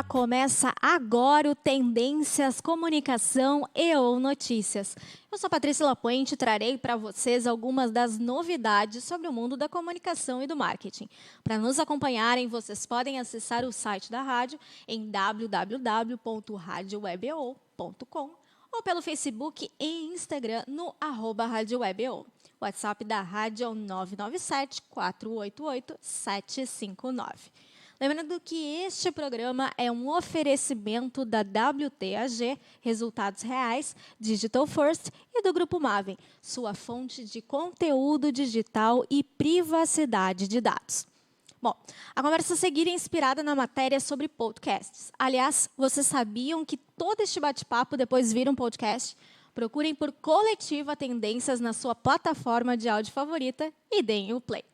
dia, começa agora o Tendências, Comunicação e ou Notícias. Eu sou a Patrícia Lapuente e trarei para vocês algumas das novidades sobre o mundo da comunicação e do marketing. Para nos acompanharem, vocês podem acessar o site da rádio em www.radiowebo.com ou pelo Facebook e Instagram no @RádioWebO. O WhatsApp da rádio é o 997-488-759. Lembrando que este programa é um oferecimento da WTAG, Resultados Reais, Digital First e do Grupo Maven, sua fonte de conteúdo digital e privacidade de dados. Bom, a conversa a seguir é inspirada na matéria sobre podcasts. Aliás, vocês sabiam que todo este bate-papo depois vira um podcast? Procurem por Coletiva Tendências na sua plataforma de áudio favorita e deem o play.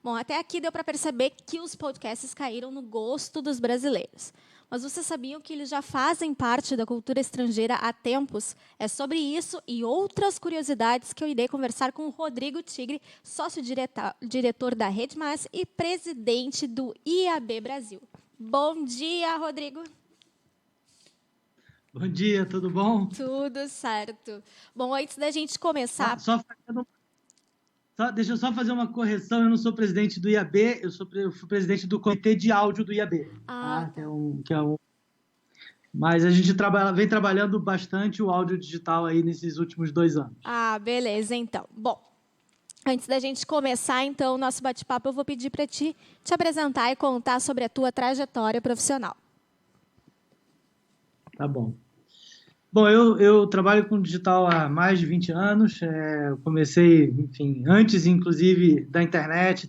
Bom, até aqui deu para perceber que os podcasts caíram no gosto dos brasileiros. Mas vocês sabiam que eles já fazem parte da cultura estrangeira há tempos? É sobre isso e outras curiosidades que eu irei conversar com o Rodrigo Tigre, sócio-diretor da Rede Mais e presidente do IAB Brasil. Bom dia, Rodrigo. Bom dia, tudo bom? Tudo certo. Bom, antes da gente começar... Deixa eu só fazer uma correção, eu não sou presidente do IAB, eu sou presidente do Comitê de Áudio do IAB. Tá. Mas a gente vem trabalhando bastante o áudio digital aí nesses últimos 2 anos. Beleza, então. Bom, antes da gente começar, então, o nosso bate-papo, eu vou pedir para te apresentar e contar sobre a tua trajetória profissional. Tá bom. Bom, eu trabalho com digital há mais de 20 anos. Eu comecei, enfim, antes, inclusive, da internet,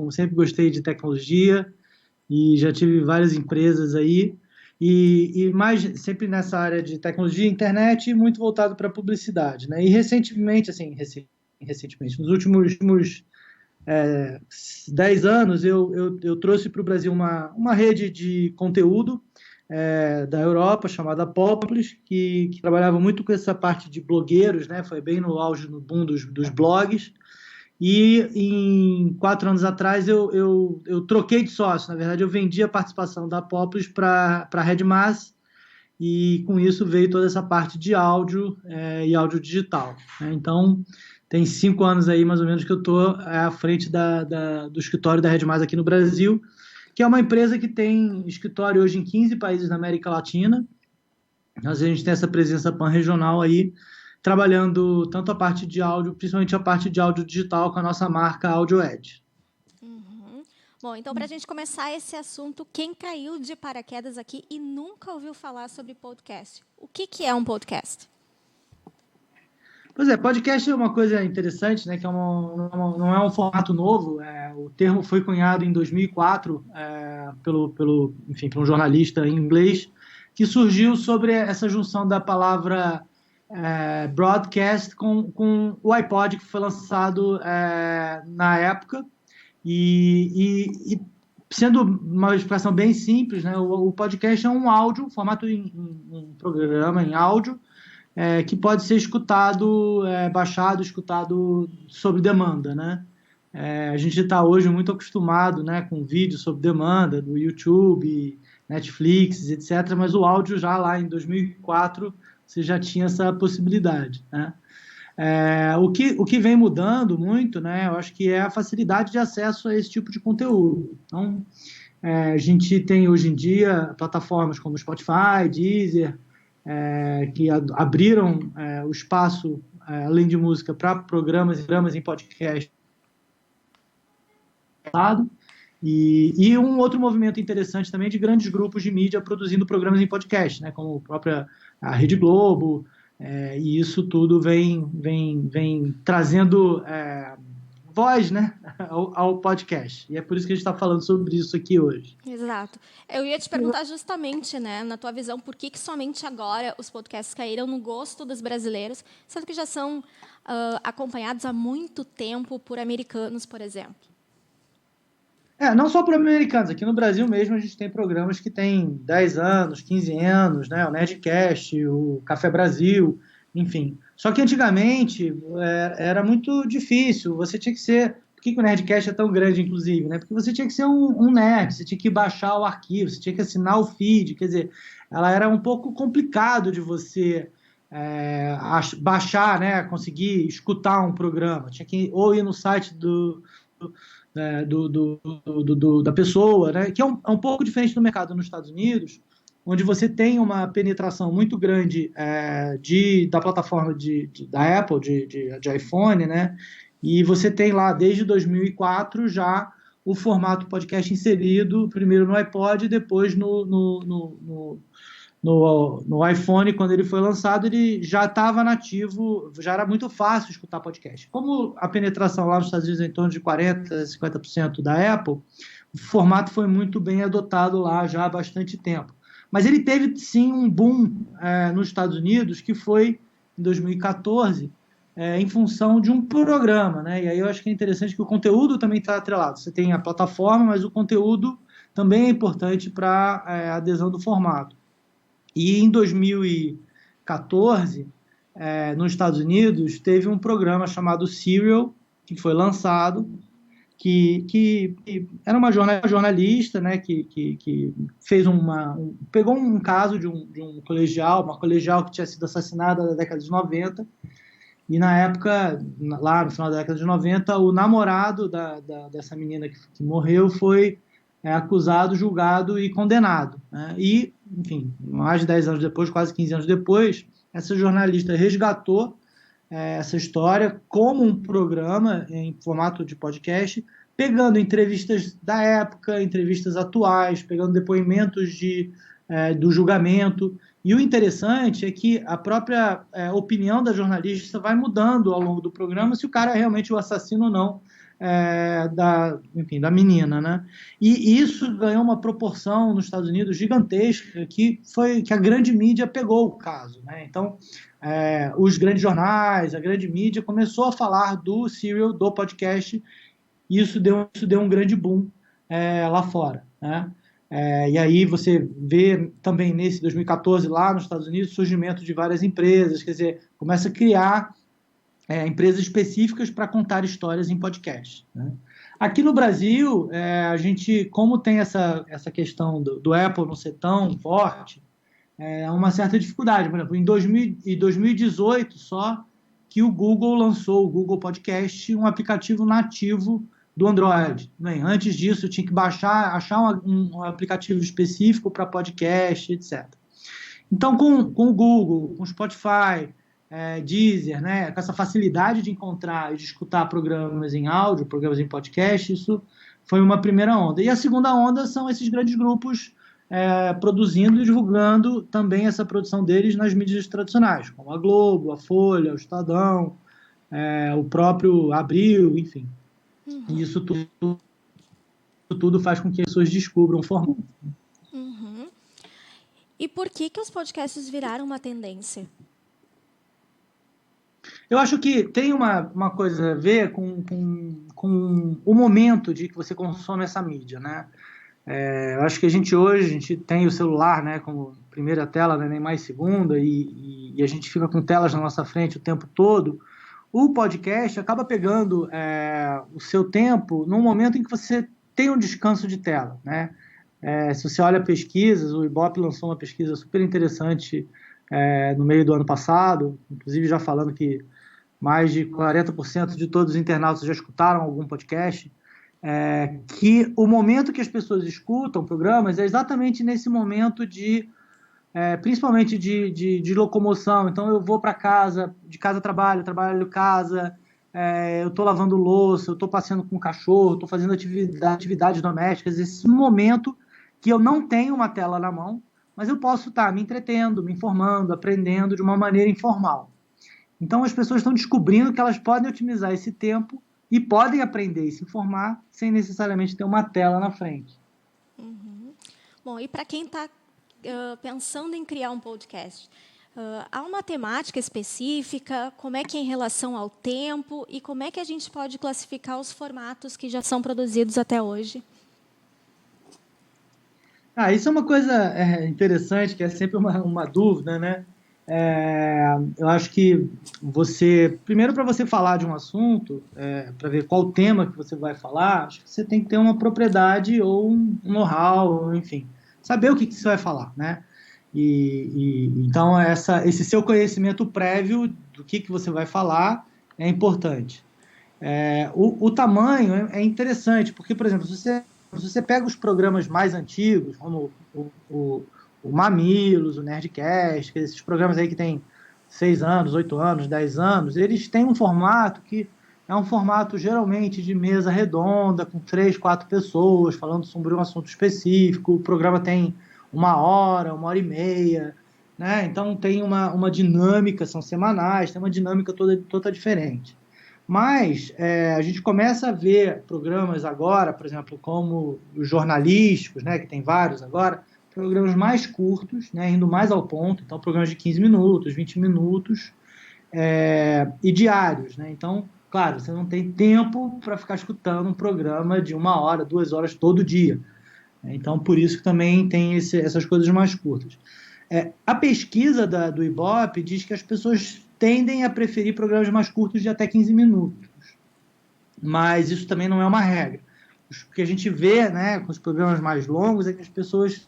sempre gostei de tecnologia e já tive várias empresas aí. E mais sempre nessa área de tecnologia, internet, muito voltado para publicidade, né? E recentemente, nos últimos 10 anos, eu trouxe para o Brasil uma rede de conteúdo da Europa, chamada Poplis, que trabalhava muito com essa parte de blogueiros, né? Foi bem no auge, no boom dos blogs. E em 4 anos atrás eu troquei de sócio. Na verdade, eu vendi a participação da Poplis para a Rede Mais, e com isso veio toda essa parte de áudio e áudio digital, né? Então, tem 5 anos aí, mais ou menos, que eu estou à frente do escritório da Rede Mais aqui no Brasil, que é uma empresa que tem escritório hoje em 15 países da América Latina. A gente tem essa presença pan-regional aí, trabalhando tanto a parte de áudio, principalmente a parte de áudio digital, com a nossa marca AudioEd. Uhum. Bom, então, para a gente começar esse assunto, quem caiu de paraquedas aqui e nunca ouviu falar sobre podcast? O que é um podcast? Pois é, podcast é uma coisa interessante, né? Que não é um formato novo. O termo foi cunhado em 2004 pelo um jornalista em inglês, que surgiu sobre essa junção da palavra broadcast com o iPod, que foi lançado na época. E sendo uma expressão bem simples, né? O podcast é um áudio, formato um programa em áudio, que pode ser escutado, baixado, escutado sob demanda, né? A gente está hoje muito acostumado, né, com vídeo sob demanda, do YouTube, Netflix, etc., mas o áudio já lá em 2004 você já tinha essa possibilidade, né? O que vem mudando muito, né, eu acho que é a facilidade de acesso a esse tipo de conteúdo. Então, a gente tem hoje em dia plataformas como Spotify, Deezer, que abriram o espaço, além de música, para programas em podcast. E um outro movimento interessante também de grandes grupos de mídia produzindo programas em podcast, né, como a Rede Globo, e isso tudo vem trazendo voz, né, ao podcast. E é por isso que a gente está falando sobre isso aqui hoje. Exato. Eu ia te perguntar justamente, né, na tua visão, por que somente agora os podcasts caíram no gosto dos brasileiros, sendo que já são acompanhados há muito tempo por americanos, por exemplo? Não só por americanos. Aqui no Brasil mesmo a gente tem programas que têm 10 anos, 15 anos, né? O Nerdcast, o Café Brasil, enfim. Só que antigamente era muito difícil, você tinha que ser... que o Nerdcast é tão grande, inclusive, né? Porque você tinha que ser um nerd, você tinha que baixar o arquivo, você tinha que assinar o feed, quer dizer, ela era um pouco complicado de você baixar, né? Conseguir escutar um programa. Tinha que ou ir no site da pessoa, né? Que é um pouco diferente do mercado nos Estados Unidos, onde você tem uma penetração muito grande da plataforma da Apple, de iPhone, né? E você tem lá, desde 2004, já o formato podcast inserido, primeiro no iPod e depois no iPhone, quando ele foi lançado, ele já estava nativo, já era muito fácil escutar podcast. Como a penetração lá nos Estados Unidos é em torno de 40%, 50% da Apple, o formato foi muito bem adotado lá já há bastante tempo. Mas ele teve, sim, um boom nos Estados Unidos, que foi em 2014, em função de um programa, né? E aí eu acho que é interessante que o conteúdo também está atrelado. Você tem a plataforma, mas o conteúdo também é importante para a adesão do formato. E em 2014, nos Estados Unidos, teve um programa chamado Serial, que foi lançado, que era uma jornalista, né, que fez pegou um caso de uma colegial que tinha sido assassinada na década de 90, e na época, lá no final da década de 90, o namorado dessa menina que morreu foi acusado, julgado e condenado, né? E, enfim, mais de 10 anos depois, quase 15 anos depois, essa jornalista resgatou essa história como um programa em formato de podcast, pegando entrevistas da época, entrevistas atuais, pegando depoimentos do julgamento. E o interessante é que a própria opinião da jornalista vai mudando ao longo do programa, se o cara é realmente o assassino ou não da menina, né? E isso ganhou uma proporção nos Estados Unidos gigantesca, que a grande mídia pegou o caso, né? Então, os grandes jornais, a grande mídia começou a falar do Serial, do podcast, e isso deu um grande boom lá fora, né? E aí você vê também nesse 2014 lá nos Estados Unidos o surgimento de várias empresas, quer dizer, começa a criar empresas específicas para contar histórias em podcast, né? Aqui no Brasil, a gente, como tem essa questão do Apple não ser tão forte, uma certa dificuldade. Por exemplo, em 2018 só que o Google lançou o Google Podcast, um aplicativo nativo do Android. Bem, antes disso, tinha que achar um aplicativo específico para podcast, etc. Então, com o Google, com o Spotify, Deezer, né, com essa facilidade de encontrar e de escutar programas em áudio, programas em podcast, isso foi uma primeira onda. E a segunda onda são esses grandes grupos produzindo e divulgando também essa produção deles nas mídias tradicionais, como a Globo, a Folha, o Estadão, o próprio Abril, enfim. E isso tudo faz com que as pessoas descubram o formato. Uhum. E por que os podcasts viraram uma tendência? Eu acho que tem uma coisa a ver com o momento de que você consome essa mídia, né? Eu acho que a gente tem o celular, né, como primeira tela, né, nem mais segunda, e a gente fica com telas na nossa frente o tempo todo. O podcast acaba pegando o seu tempo num momento em que você tem um descanso de tela, né? Se você olha pesquisas, o Ibope lançou uma pesquisa super interessante no meio do ano passado, inclusive já falando que mais de 40% de todos os internautas já escutaram algum podcast, que o momento que as pessoas escutam programas é exatamente nesse momento principalmente de locomoção. Então, eu vou para casa, de casa trabalho casa, eu estou lavando louça, eu estou passeando com o cachorro, estou fazendo atividades domésticas. Esse momento que eu não tenho uma tela na mão, mas eu posso estar me entretendo, me informando, aprendendo de uma maneira informal. Então, as pessoas estão descobrindo que elas podem otimizar esse tempo e podem aprender e se informar sem necessariamente ter uma tela na frente. Uhum. Bom, e para quem está pensando em criar um podcast, há uma temática específica? Como é que é em relação ao tempo? E como é que a gente pode classificar os formatos que já são produzidos até hoje? Isso é uma coisa interessante, que é sempre uma dúvida, né? Eu acho que primeiro para você falar de um assunto, para ver qual tema que você vai falar, acho que você tem que ter uma propriedade ou um know-how, enfim, saber o que você vai falar, né? Então esse seu conhecimento prévio do que você vai falar é importante. O tamanho é interessante, porque, por exemplo, se você pega os programas mais antigos, como o Mamilos, o Nerdcast, esses programas aí que tem 6 anos, 8 anos, 10 anos, eles têm um formato que é um formato geralmente de mesa redonda, com 3, 4 pessoas, falando sobre um assunto específico. O programa tem 1 hora e meia, né? Então tem uma dinâmica, são semanais, tem uma dinâmica toda diferente. Mas a gente começa a ver programas agora, por exemplo, como os jornalísticos, né, que tem vários agora, programas mais curtos, né, indo mais ao ponto, então programas de 15 minutos, 20 minutos, e diários. Né? Então, claro, você não tem tempo para ficar escutando um programa de 1 hora, 2 horas todo dia. Então, por isso que também tem essas coisas mais curtas. A pesquisa do Ibope diz que as pessoas tendem a preferir programas mais curtos de até 15 minutos. Mas isso também não é uma regra. O que a gente vê, né, com os programas mais longos é que as pessoas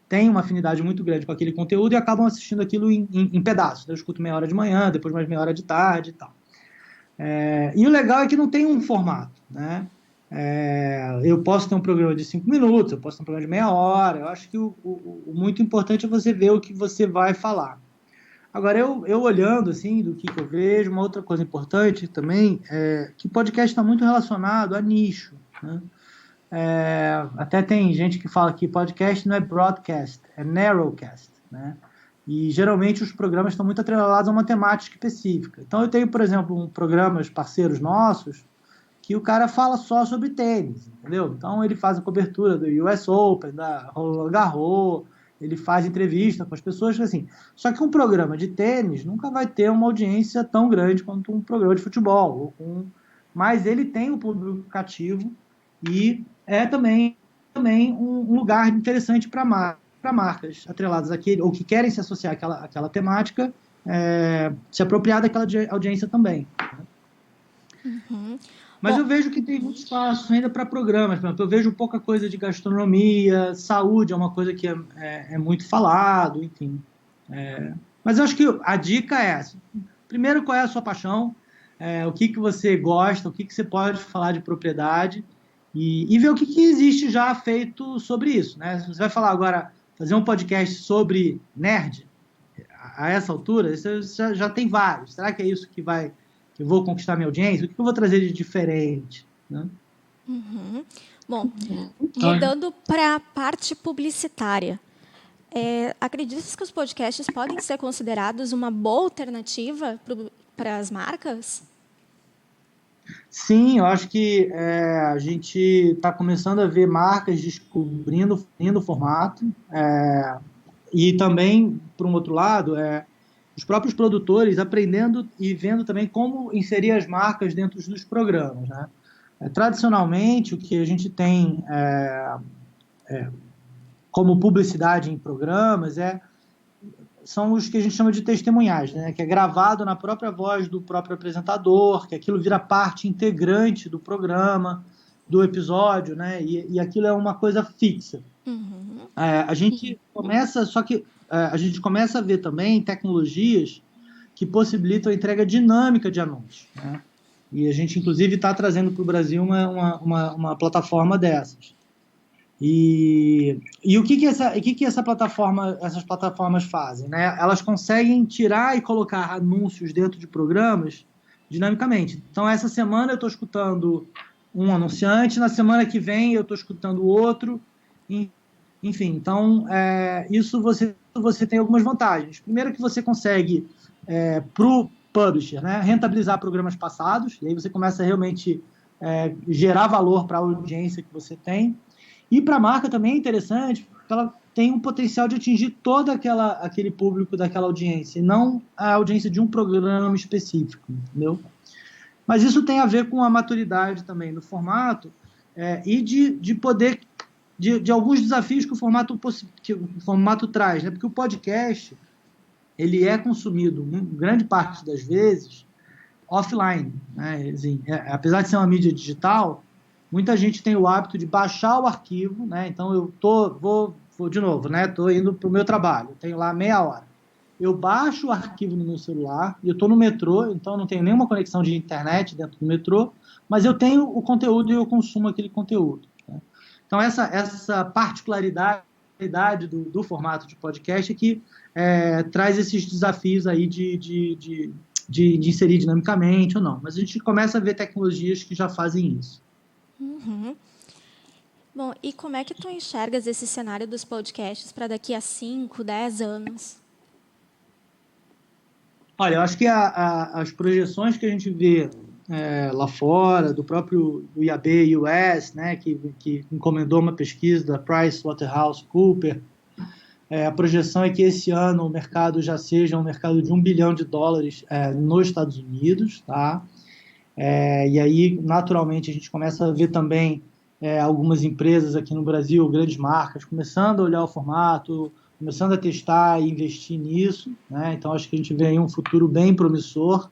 têm uma afinidade muito grande com aquele conteúdo e acabam assistindo aquilo em pedaços. Eu escuto meia hora de manhã, depois mais meia hora de tarde e tal. E o legal é que não tem um formato, né? Eu posso ter um programa de 5 minutos, eu posso ter um programa de meia hora. Eu acho que o muito importante é você ver o que você vai falar. Agora, eu olhando assim, do que eu vejo, uma outra coisa importante também é que o podcast está muito relacionado a nicho. Né? Até tem gente que fala que podcast não é broadcast, é narrowcast. Né? E geralmente os programas estão muito atrelados a uma temática específica. Então eu tenho, por exemplo, programas parceiros nossos que o cara fala só sobre tênis, entendeu? Então ele faz a cobertura do US Open, da Roland Garros, ele faz entrevista com as pessoas, assim. Só que um programa de tênis nunca vai ter uma audiência tão grande quanto um programa de futebol. Mas ele tem um público cativo e é também um lugar interessante para marcas atreladas àquele, ou que querem se associar àquela temática, se apropriar daquela audiência também. Uhum. Mas Bom, eu vejo que tem muito espaço ainda para programas. Por exemplo, eu vejo pouca coisa de gastronomia, saúde é uma coisa que é muito falado, enfim. Mas eu acho que a dica é essa. Primeiro, qual é a sua paixão? O que você gosta? O que você pode falar de propriedade? E ver o que existe já feito sobre isso. Né? Se você vai falar agora, fazer um podcast sobre nerd, a essa altura, você já tem vários. Será que é isso que eu vou conquistar minha audiência? O que eu vou trazer de diferente? Né? uhum. Bom, mudando para a parte publicitária. Acreditas que os podcasts podem ser considerados uma boa alternativa para as marcas? Sim, eu acho que a gente está começando a ver marcas descobrindo o formato, e também, por um outro lado, os próprios produtores aprendendo e vendo também como inserir as marcas dentro dos programas. Né? Tradicionalmente, o que a gente tem como publicidade em programas são os que a gente chama de testemunhais, né? Que é gravado na própria voz do próprio apresentador, que aquilo vira parte integrante do programa, do episódio, né? E aquilo é uma coisa fixa. Uhum. A gente começa, só que a gente começa a ver também tecnologias que possibilitam a entrega dinâmica de anúncios, né? E a gente, inclusive, está trazendo para o Brasil uma plataforma dessas. E o que essas plataformas fazem? Né? Elas conseguem tirar e colocar anúncios dentro de programas dinamicamente. Então, essa semana eu estou escutando um anunciante, na semana que vem eu estou escutando outro. Enfim, então, isso você tem algumas vantagens. Primeiro que você consegue, para o publisher, né, rentabilizar programas passados, e aí você começa a realmente gerar valor para a audiência que você tem. E para a marca também é interessante, porque ela tem um potencial de atingir todo aquele público daquela audiência, e não a audiência de um programa específico, entendeu? Mas isso tem a ver com a maturidade também do formato, e de poder, de alguns desafios que o formato traz, né? Porque o podcast, ele é consumido, grande parte das vezes, offline, né? Assim, apesar de ser uma mídia digital, muita gente tem o hábito de baixar o arquivo, né? Então eu vou de novo, né? Estou indo para o meu trabalho, tenho lá meia hora. Eu baixo o arquivo no meu celular, eu estou no metrô, então não tenho nenhuma conexão de internet dentro do metrô, mas eu tenho o conteúdo e eu consumo aquele conteúdo. Né? Então essa particularidade do formato de podcast é que traz esses desafios aí de inserir dinamicamente ou não. Mas a gente começa a ver tecnologias que já fazem isso. Uhum. Bom, e como é que tu enxergas esse cenário dos podcasts para daqui a 5, 10 anos? Olha, eu acho que as projeções que a gente vê lá fora, do próprio do IAB US, né, que encomendou uma pesquisa da PricewaterhouseCoopers, a projeção é que esse ano o mercado já seja um mercado de $1 bilhão nos Estados Unidos, tá? E aí, naturalmente, a gente começa a ver também algumas empresas aqui no Brasil, grandes marcas, começando a olhar o formato, começando a testar e investir nisso, né? Então, acho que a gente vê aí um futuro bem promissor.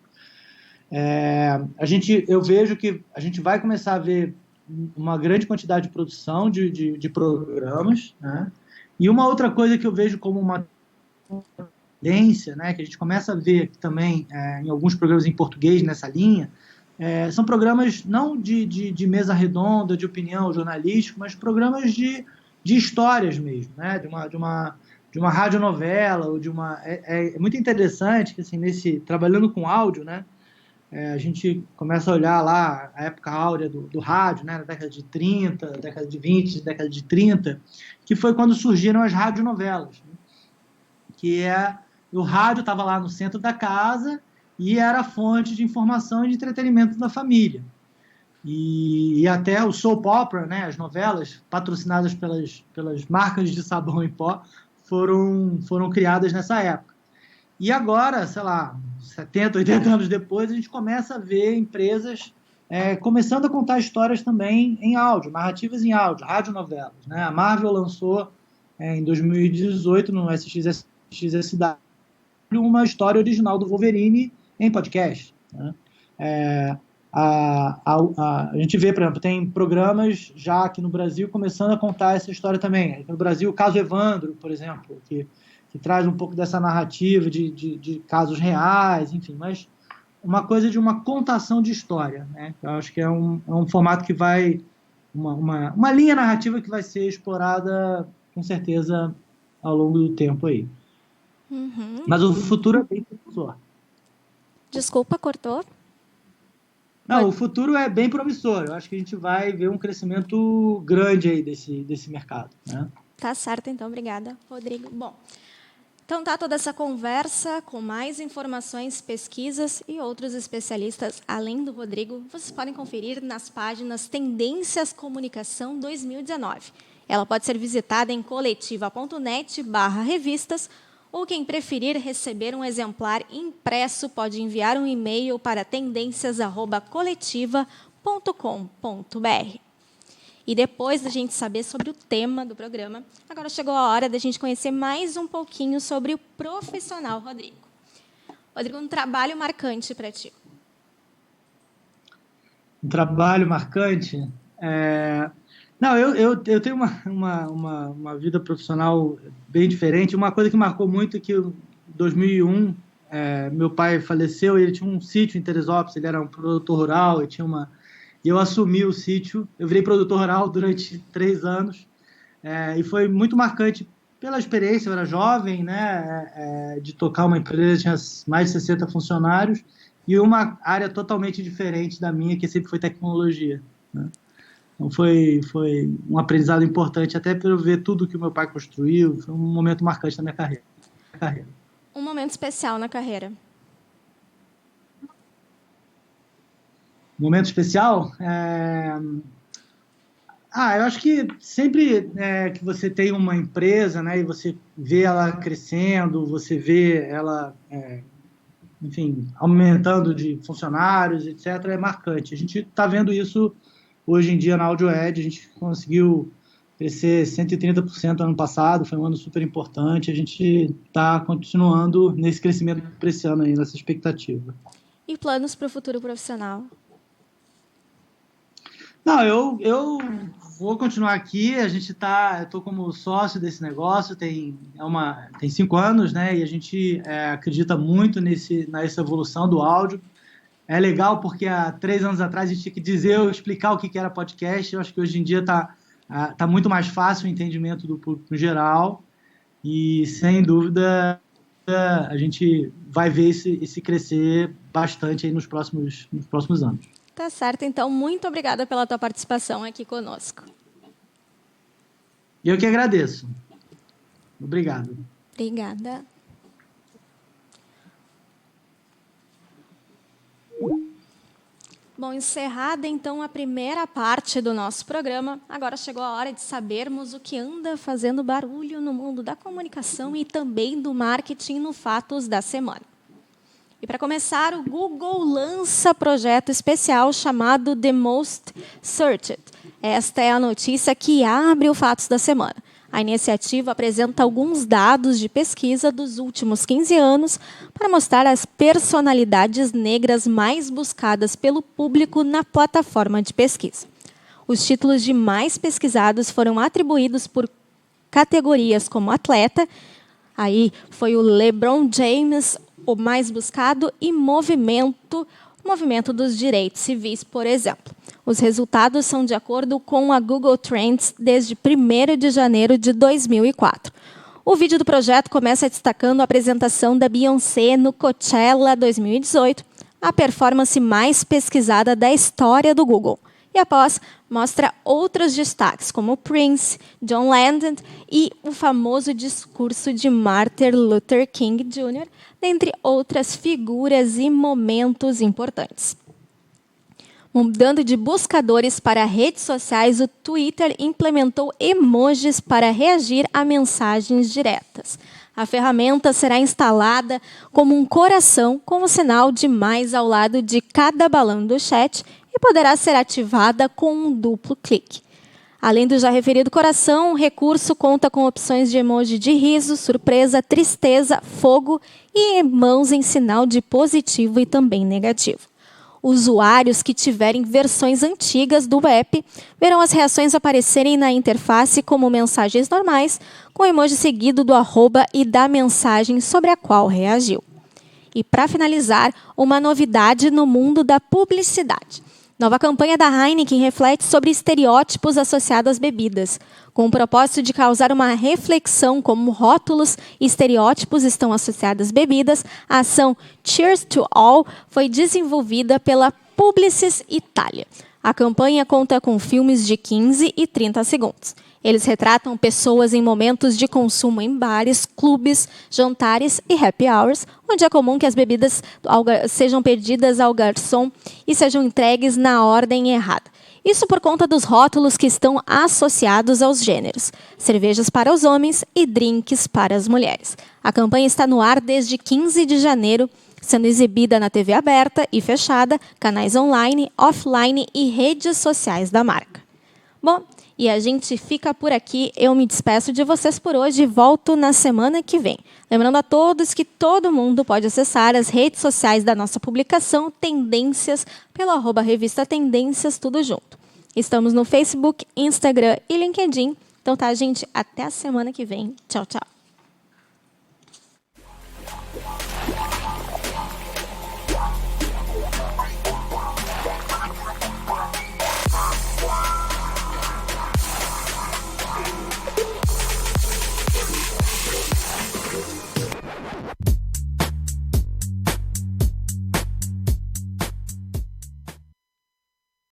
Eu vejo que a gente vai começar a ver uma grande quantidade de produção de programas, né? E uma outra coisa que eu vejo como uma tendência, né, que a gente começa a ver também em alguns programas em português nessa linha, são programas não de mesa redonda, de opinião jornalístico, mas programas de histórias mesmo, né, de uma radionovela, ou de uma... É muito interessante que, assim, trabalhando com áudio, né, a gente começa a olhar lá a época áurea do rádio, né, na década de 30, década de 20, década de 30, que foi quando surgiram as radionovelas, né, que o rádio estava lá no centro da casa e era a fonte de informação e de entretenimento da família. E até o soap opera, né, as novelas patrocinadas pelas marcas de sabão em pó, foram criadas nessa época. E agora, sei lá, 70, 80 anos depois, a gente começa a ver empresas começando a contar histórias também em áudio, narrativas em áudio, radionovelas. Né? A Marvel lançou em 2018 no SXSW uma história original do Wolverine em podcast. Né? A gente vê, por exemplo, tem programas já aqui no Brasil começando a contar essa história também. Aqui no Brasil, o caso Evandro, por exemplo, que traz um pouco dessa narrativa de casos reais, enfim, mas uma coisa de uma contação de história. Né? Eu acho que é um formato que vai... Uma linha narrativa que vai ser explorada, com certeza, ao longo do tempo aí. Uhum. Mas o futuro é bem promissor. Desculpa, cortou? Não, o futuro é bem promissor. Eu acho que a gente vai ver um crescimento grande aí desse mercado. Né? Tá certo, então. Obrigada, Rodrigo. Bom, então tá toda essa conversa com mais informações, pesquisas e outros especialistas, além do Rodrigo, vocês podem conferir nas páginas Tendências Comunicação 2019. Ela pode ser visitada em coletiva.net/revistas, ou quem preferir receber um exemplar impresso pode enviar um e-mail para tendências@coletiva.com.br. E depois da gente saber sobre o tema do programa, agora chegou a hora da gente conhecer mais um pouquinho sobre o profissional Rodrigo. Rodrigo, um trabalho marcante para ti. Um trabalho marcante? Não, eu tenho uma vida profissional bem diferente. Uma coisa que marcou muito é que em 2001, meu pai faleceu e ele tinha um sítio em Teresópolis, ele era um produtor rural e eu assumi o sítio, eu virei produtor rural durante 3 anos, e foi muito marcante pela experiência, eu era jovem, né, de tocar uma empresa, tinha mais de 60 funcionários, e uma área totalmente diferente da minha, que sempre foi tecnologia. Né? Então foi um aprendizado importante, até para eu ver tudo que o meu pai construiu, foi um momento marcante na minha carreira. Um momento especial na carreira. Momento especial? Eu acho que sempre que você tem uma empresa, né, e você vê ela crescendo, você vê ela, enfim, aumentando de funcionários, etc., é marcante. A gente está vendo isso hoje em dia na AudioEd, a gente conseguiu crescer 130% ano passado, foi um ano super importante. A gente está continuando nesse crescimento para esse ano aí, nessa expectativa. E planos para o futuro profissional? Não, eu vou continuar aqui. Eu estou como sócio desse negócio, tem 5 anos, né? E a gente acredita muito nessa evolução do áudio. É legal porque há 3 anos atrás a gente tinha que explicar o que era podcast. Eu acho que hoje em dia tá muito mais fácil o entendimento do público em geral. E sem dúvida a gente vai ver esse crescer bastante aí nos próximos anos. Tá certo, então, muito obrigada pela tua participação aqui conosco. E eu que agradeço. Obrigado. Obrigada. Bom, encerrada então a primeira parte do nosso programa, agora chegou a hora de sabermos o que anda fazendo barulho no mundo da comunicação e também do marketing no Fatos da Semana. E para começar, o Google lança projeto especial chamado The Most Searched. Esta é a notícia que abre o Fatos da Semana. A iniciativa apresenta alguns dados de pesquisa dos últimos 15 anos para mostrar as personalidades negras mais buscadas pelo público na plataforma de pesquisa. Os títulos de mais pesquisados foram atribuídos por categorias como atleta, aí foi o LeBron James, o mais buscado, e movimento dos direitos civis, por exemplo. Os resultados são de acordo com a Google Trends desde 1º de janeiro de 2004. O vídeo do projeto começa destacando a apresentação da Beyoncé no Coachella 2018, a performance mais pesquisada da história do Google. E após, mostra outros destaques, como Prince, John Lennon e o famoso discurso de Martin Luther King Jr., dentre outras figuras e momentos importantes. Mudando de buscadores para redes sociais, o Twitter implementou emojis para reagir a mensagens diretas. A ferramenta será instalada como um coração com o sinal de mais ao lado de cada balão do chat e poderá ser ativada com um duplo clique. Além do já referido coração, o recurso conta com opções de emoji de riso, surpresa, tristeza, fogo e mãos em sinal de positivo e também negativo. Usuários que tiverem versões antigas do app verão as reações aparecerem na interface como mensagens normais, com o emoji seguido do arroba e da mensagem sobre a qual reagiu. E para finalizar, uma novidade no mundo da publicidade. Nova campanha da Heineken reflete sobre estereótipos associados às bebidas. Com o propósito de causar uma reflexão como rótulos e estereótipos estão associados às bebidas, a ação Cheers to All foi desenvolvida pela Publicis Italia. A campanha conta com filmes de 15 e 30 segundos. Eles retratam pessoas em momentos de consumo em bares, clubes, jantares e happy hours, onde é comum que as bebidas sejam pedidas ao garçom e sejam entregues na ordem errada. Isso por conta dos rótulos que estão associados aos gêneros. Cervejas para os homens e drinks para as mulheres. A campanha está no ar desde 15 de janeiro, sendo exibida na TV aberta e fechada, canais online, offline e redes sociais da marca. Bom, e a gente fica por aqui. Eu me despeço de vocês por hoje e volto na semana que vem. Lembrando a todos que todo mundo pode acessar as redes sociais da nossa publicação Tendências pelo @revista Tendências, tudo junto. Estamos no Facebook, Instagram e LinkedIn. Então tá, gente? Até a semana que vem. Tchau, tchau.